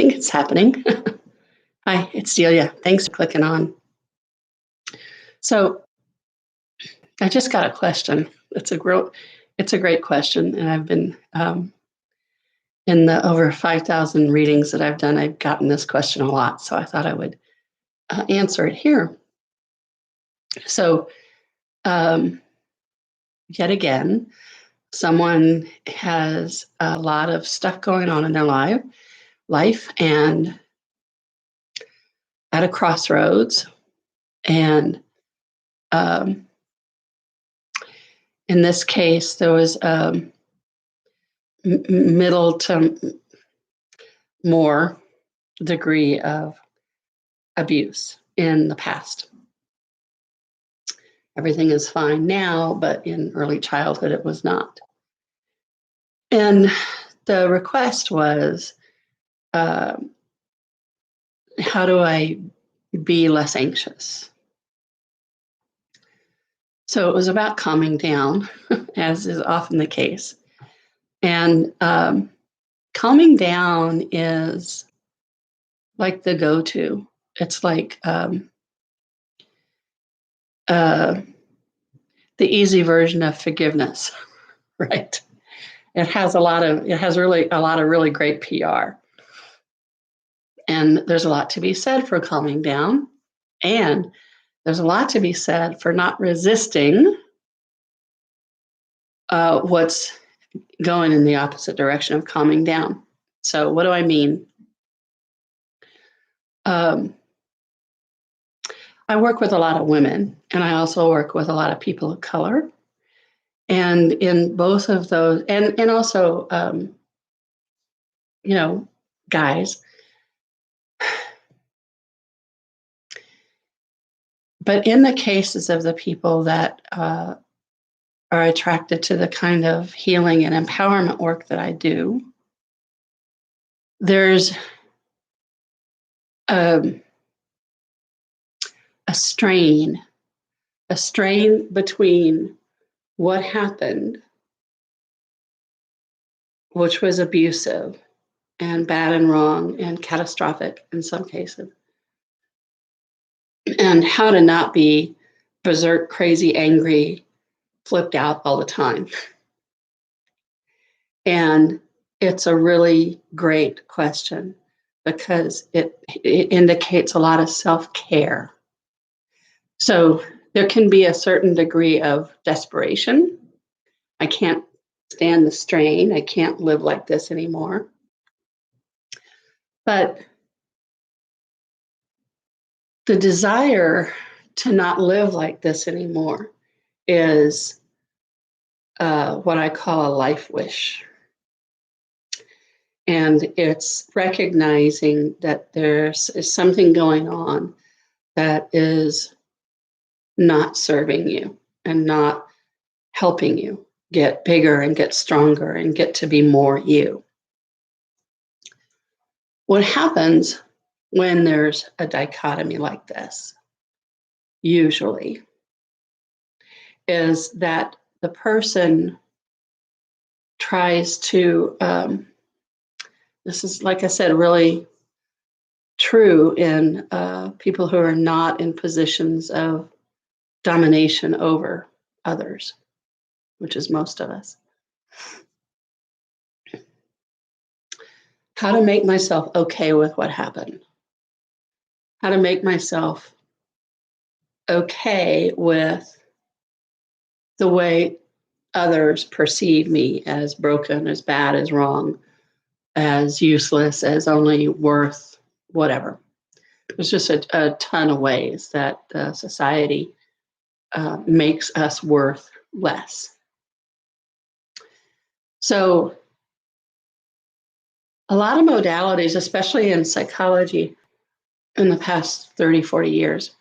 think it's happening. Hi, it's Delia. Thanks for clicking on. So I just got a question. It's a great question, and I've been in the over 5,000 readings that I've done. I've gotten this question a lot, so I thought I would answer it here. So, yet again, someone has a lot of stuff going on in their life, and at a crossroads, and in this case, there was middle to more degree of abuse in the past. Everything is fine now, but in early childhood, it was not. And the request was, how do I be less anxious? So it was about calming down, as is often the case. And calming down is like the go-to. It's like the easy version of forgiveness, right? It has really a lot of really great PR. And there's a lot to be said for calming down. And there's a lot to be said for not resisting what's going in the opposite direction of calming down. So what do I mean? I work with a lot of women, and I also work with a lot of people of color. And in both of those, and also, guys. But in the cases of the people that are attracted to the kind of healing and empowerment work that I do, there's a strain between what happened, which was abusive and bad and wrong and catastrophic in some cases, and how to not be berserk, crazy, angry, flipped out all the time. And it's a really great question because it indicates a lot of self-care. So there can be a certain degree of desperation. I can't stand the strain. I can't live like this anymore. But the desire to not live like this anymore is what I call a life wish. And it's recognizing that there's something going on that is not serving you and not helping you get bigger and get stronger and get to be more you. What happens when there's a dichotomy like this, usually, is that the person tries to, this is, like I said, really true in people who are not in positions of domination over others, which is most of us. How to make myself okay with what happened. How to make myself okay with the way others perceive me as broken, as bad, as wrong, as useless, as only worth whatever. There's just a ton of ways that society makes us worth less. So a lot of modalities, especially in psychology in the past 30, 40 years,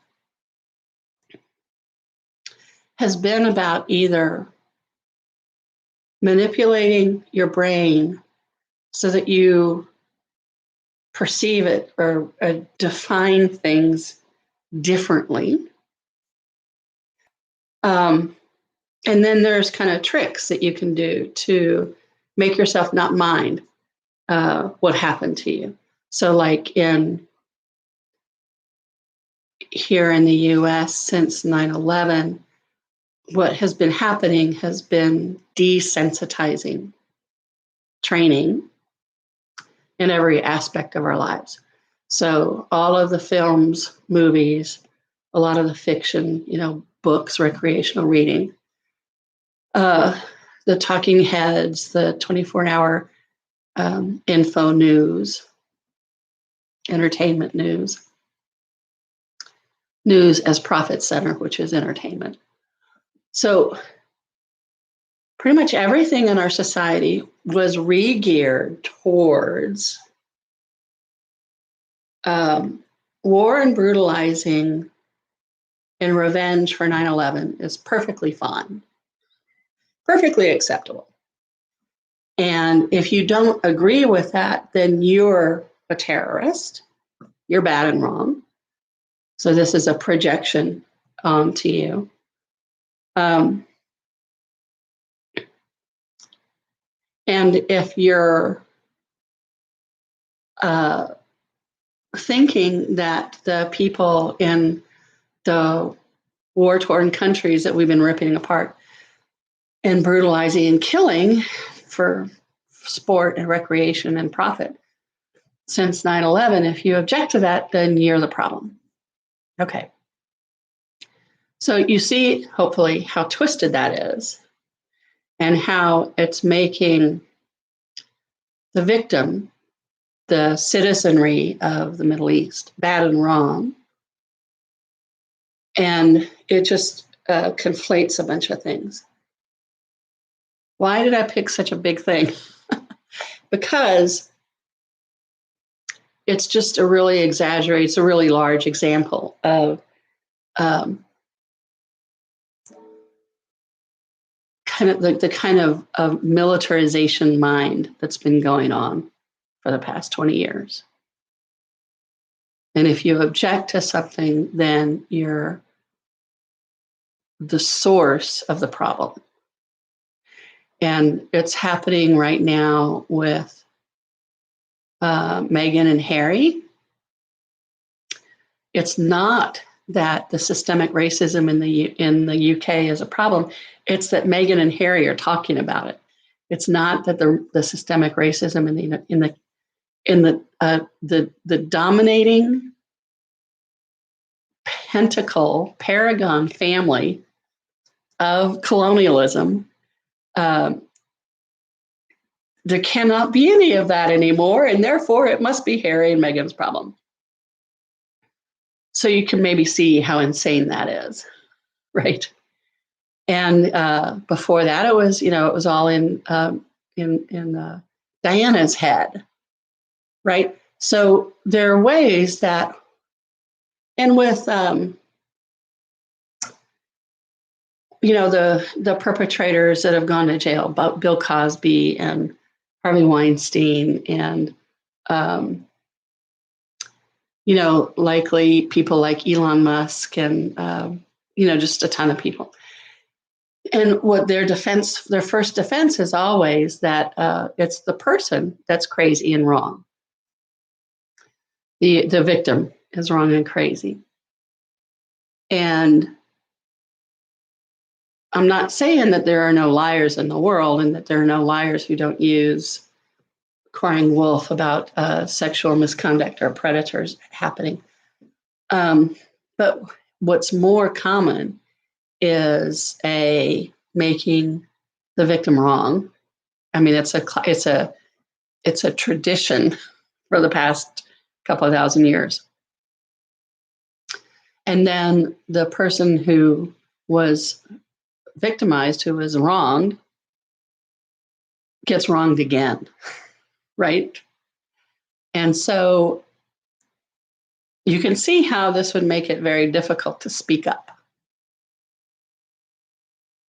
has been about either manipulating your brain so that you perceive it or define things differently. And then there's kind of tricks that you can do to make yourself not mind what happened to you. So like here in the US since 9/11, what has been happening has been desensitizing training in every aspect of our lives. So all of the films, movies, a lot of the fiction, books, recreational reading, the talking heads, the 24-hour info news, entertainment news as profit center, which is entertainment. So pretty much everything in our society was re-geared towards war and brutalizing and revenge for 9/11 is perfectly fine, perfectly acceptable. And if you don't agree with that, then you're a terrorist. You're bad and wrong. So this is a projection onto you. And if you're thinking that the people in the war-torn countries that we've been ripping apart and brutalizing and killing for sport and recreation and profit since 9/11, if you object to that, then you're the problem. Okay. So you see, hopefully, how twisted that is and how it's making the victim, the citizenry of the Middle East, bad and wrong. And it just conflates a bunch of things. Why did I pick such a big thing? Because it's just a really exaggerated, it's a really large example of kind of the kind of militarization mind that's been going on for the past 20 years. And if you object to something, then you're the source of the problem. And it's happening right now with Meghan and Harry. It's not that the systemic racism in the UK is a problem. It's that Meghan and Harry are talking about it. It's not that the systemic racism in the dominating paragon family of colonialism. There cannot be any of that anymore, and therefore it must be Harry and Meghan's problem. So you can maybe see how insane that is, right? And before that, it was all in Diana's head, right? So there are ways that, and with the perpetrators that have gone to jail, Bill Cosby and Harvey Weinstein, and likely people like Elon Musk, and just a ton of people. And what their first defense is always that it's the person that's crazy and wrong. The victim is wrong and crazy. And I'm not saying that there are no liars in the world and that there are no liars who don't use crying wolf about sexual misconduct or predators happening. But what's more common is making the victim wrong. I mean, it's a tradition for the past couple of thousand years. And then the person who was victimized, who was wronged, gets wronged again, right? And so you can see how this would make it very difficult to speak up,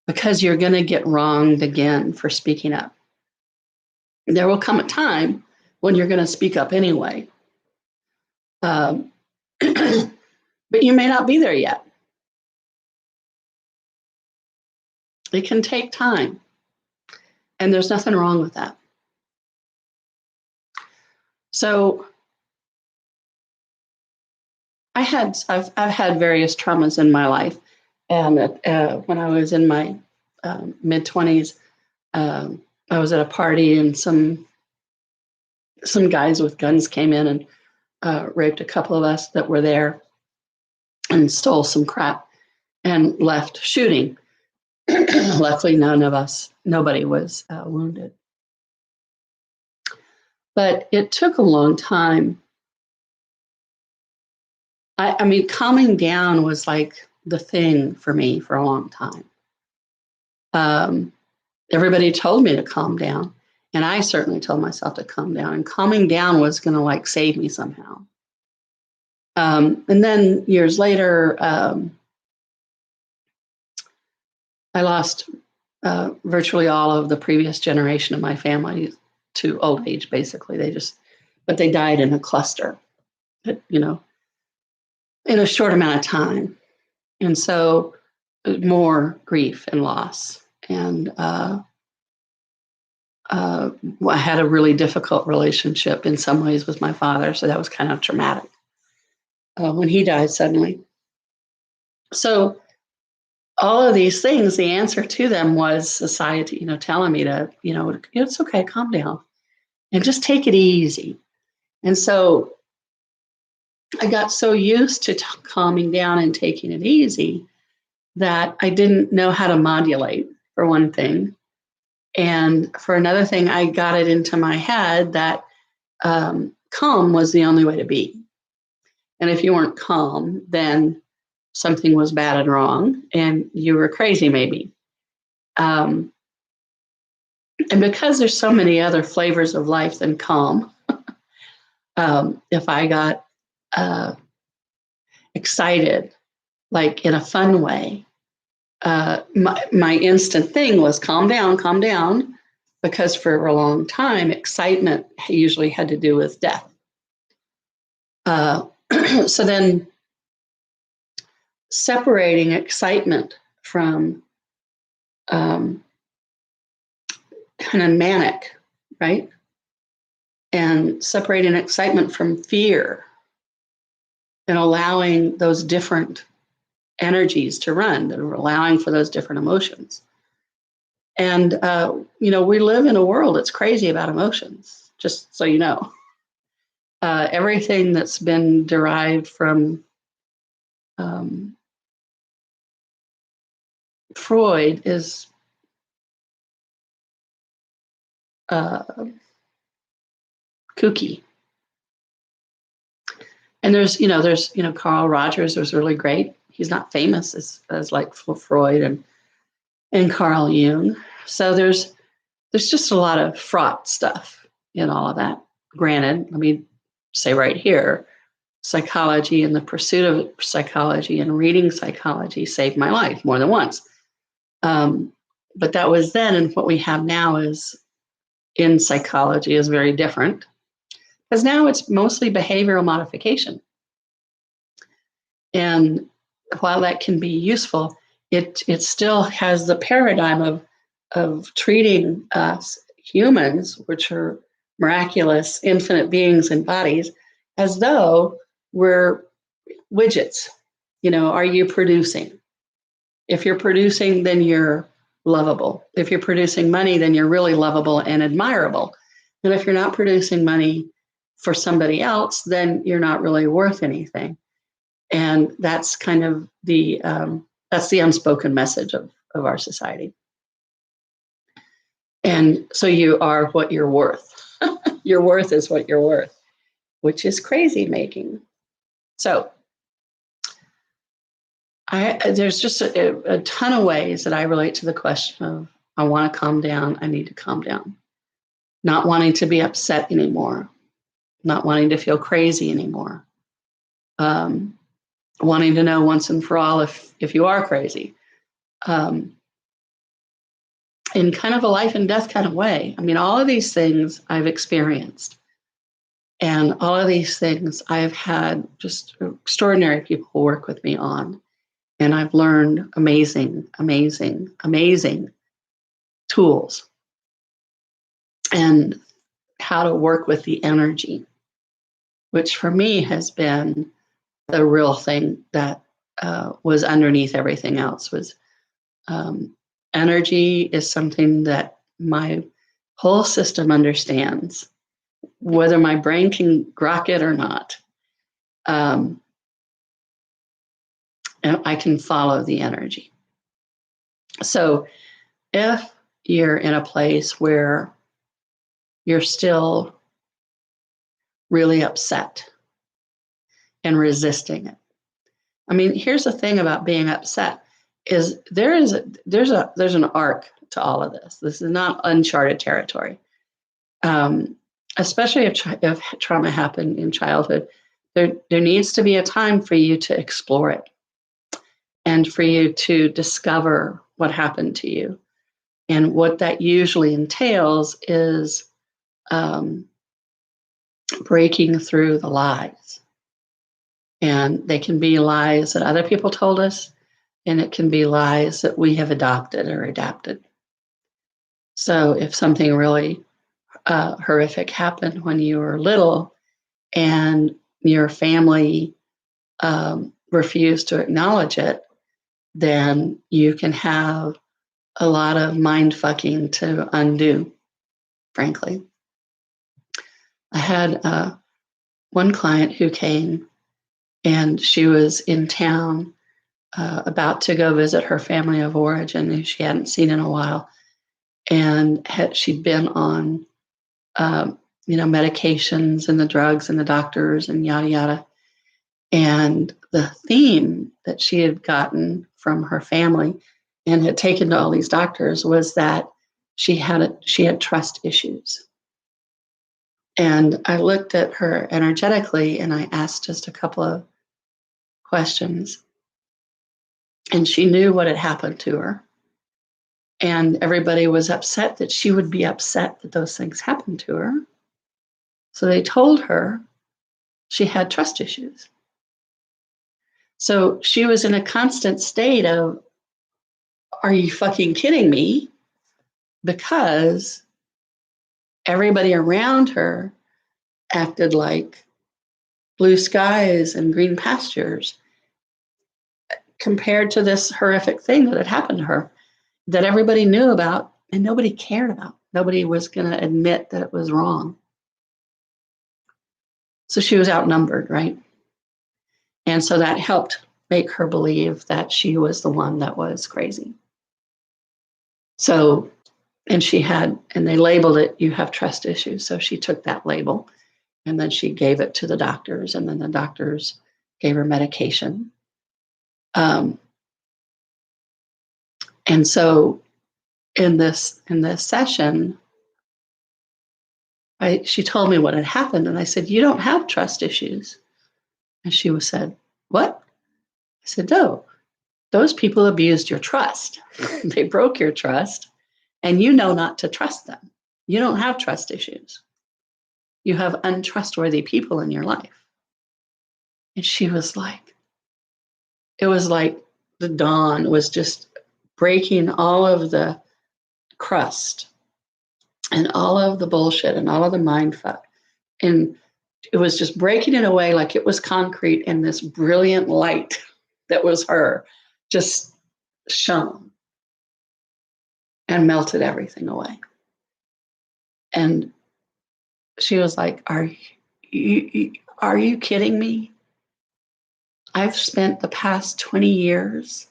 because you're going to get wronged again for speaking up. There will come a time when you're going to speak up anyway. But you may not be there yet. It can take time. And there's nothing wrong with that. So I've had various traumas in my life, and when I was in my mid-20s, I was at a party and some guys with guns came in and raped a couple of us that were there and stole some crap and left shooting. Luckily, nobody was wounded. But it took a long time. I mean, calming down was like the thing for me for a long time. Everybody told me to calm down, and I certainly told myself to calm down. And calming down was going to like save me somehow. And then years later, I lost virtually all of the previous generation of my family to old age. Basically, but they died in a cluster, in a short amount of time, and so more grief and loss. And I had a really difficult relationship in some ways with my father, so that was kind of traumatic when he died suddenly. So all of these things, the answer to them was society, telling me to, it's okay, calm down and just take it easy. And so I got so used to calming down and taking it easy that I didn't know how to modulate, for one thing. And for another thing, I got it into my head that calm was the only way to be. And if you weren't calm, then something was bad and wrong, and you were crazy, maybe. And because there's so many other flavors of life than calm, if I got excited, like in a fun way, my instant thing was calm down, because for a long time, excitement usually had to do with death. So then separating excitement from kind of manic, right? And separating excitement from fear and allowing those different energies to run, and allowing for those different emotions. And, we live in a world that's crazy about emotions, just so you know. Everything that's been derived from Freud is kooky. And there's Carl Rogers was really great. He's not famous as like Freud and Carl Jung. So there's just a lot of fraught stuff in all of that. Granted, let me say right here, psychology and the pursuit of psychology and reading psychology saved my life more than once. But that was then, and what we have now is in psychology is very different, because now it's mostly behavioral modification. And while that can be useful, it still has the paradigm of treating us humans, which are miraculous, infinite beings and bodies, as though we're widgets. Are you producing? If you're producing, then you're lovable. If you're producing money, then you're really lovable and admirable. And if you're not producing money for somebody else, then you're not really worth anything. And that's kind of that's the unspoken message of our society. And so you are what you're worth. Your worth is what you're worth, which is crazy making. So there's just a ton of ways that I relate to the question of, I want to calm down, I need to calm down. Not wanting to be upset anymore, not wanting to feel crazy anymore, wanting to know once and for all if you are crazy, in kind of a life and death kind of way. I mean, all of these things I've experienced, and all of these things I've had just extraordinary people work with me on. And I've learned amazing, amazing, amazing tools and how to work with the energy, which for me has been the real thing that was underneath everything else was energy is something that my whole system understands, whether my brain can grok it or not. And I can follow the energy. So if you're in a place where you're still really upset and resisting it. I mean, here's the thing about being upset is there's an arc to all of this. This is not uncharted territory. Especially if trauma happened in childhood, there needs to be a time for you to explore it and for you to discover what happened to you. And what that usually entails is breaking through the lies. And they can be lies that other people told us, and it can be lies that we have adopted or adapted. So if something really horrific happened when you were little and your family refused to acknowledge it, then you can have a lot of mind fucking to undo, frankly. I had one client who came and she was in town about to go visit her family of origin who she hadn't seen in a while. And she'd been on, medications and the drugs and the doctors and yada, yada. And the theme that she had gotten from her family and had taken to all these doctors was that she had trust issues. And I looked at her energetically and I asked just a couple of questions. And she knew what had happened to her. And everybody was upset that she would be upset that those things happened to her. So they told her she had trust issues. So she was in a constant state of, are you fucking kidding me? Because everybody around her acted like blue skies and green pastures compared to this horrific thing that had happened to her that everybody knew about and nobody cared about. Nobody was going to admit that it was wrong. So she was outnumbered, right? And so that helped make her believe that she was the one that was crazy. So, and they labeled it, you have trust issues. So she took that label and then she gave it to the doctors, and then the doctors gave her medication. And so in this session, she told me what had happened, and I said, you don't have trust issues. And she said, what? I said, no, those people abused your trust. They broke your trust, and you know not to trust them. You don't have trust issues. You have untrustworthy people in your life. And she was like, it was like the dawn was just breaking all of the crust and all of the bullshit and all of the mind fuck. And it was just breaking it away like it was concrete, and this brilliant light that was her just shone and melted everything away. And she was like, are you kidding me? I've spent the past 20 years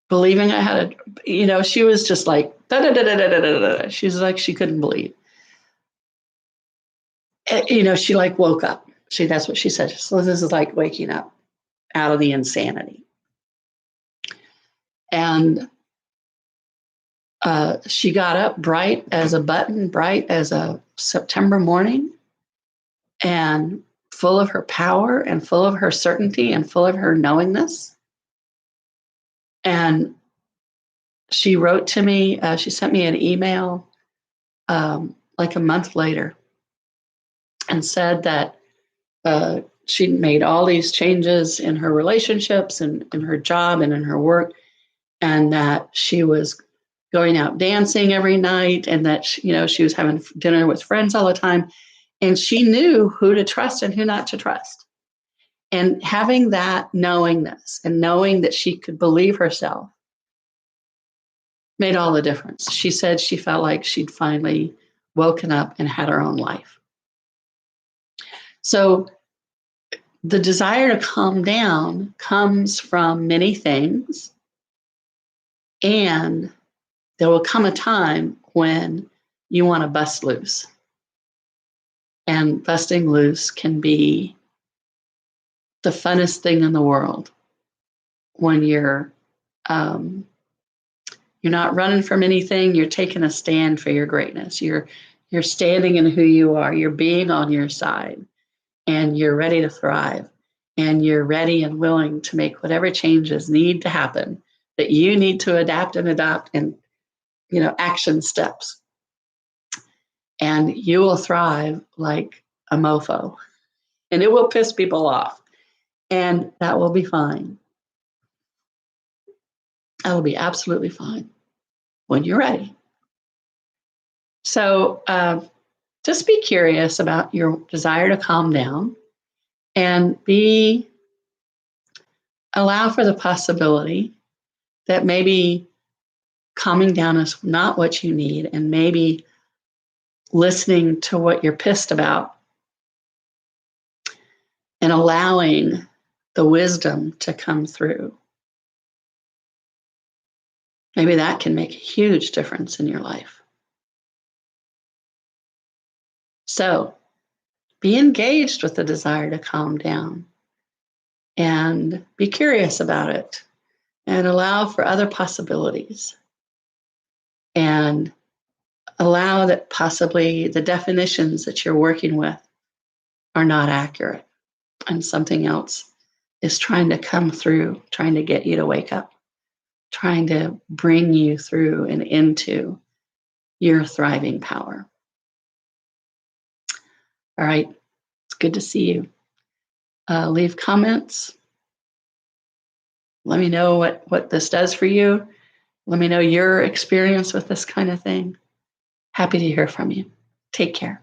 believing I had she was just like, da, da, da, da, da, da, da, da. She was like, she couldn't believe. She like woke up. That's what she said. So this is like waking up out of the insanity. And she got up bright as a button, bright as a September morning, and full of her power and full of her certainty and full of her knowingness. And she wrote to me, she sent me an email like a month later and said that she made all these changes in her relationships and in her job and in her work, and that she was going out dancing every night, and that she was having dinner with friends all the time, And she knew who to trust and who not to trust. And having that knowingness and knowing that she could believe herself made all the difference. She said she felt like she'd finally woken up and had her own life. So the desire to calm down comes from many things. And there will come a time when you want to bust loose. And busting loose can be the funnest thing in the world when you're not running from anything. You're taking a stand for your greatness. You're standing in who you are. You're being on your side, and you're ready to thrive. And you're ready and willing to make whatever changes need to happen that you need to adapt and adopt, and action steps. And you will thrive like a mofo, and it will piss people off, and that will be fine. That will be absolutely fine when you're ready. So just be curious about your desire to calm down, and allow for the possibility that maybe calming down is not what you need, and maybe listening to what you're pissed about and allowing the wisdom to come through. Maybe that can make a huge difference in your life. So be engaged with the desire to calm down, and be curious about it, and allow for other possibilities, and allow that possibly the definitions that you're working with are not accurate, and something else is trying to come through, trying to get you to wake up, trying to bring you through and into your thriving power. All right, it's good to see you. Leave comments. Let me know what this does for you. Let me know your experience with this kind of thing. Happy to hear from you. Take care.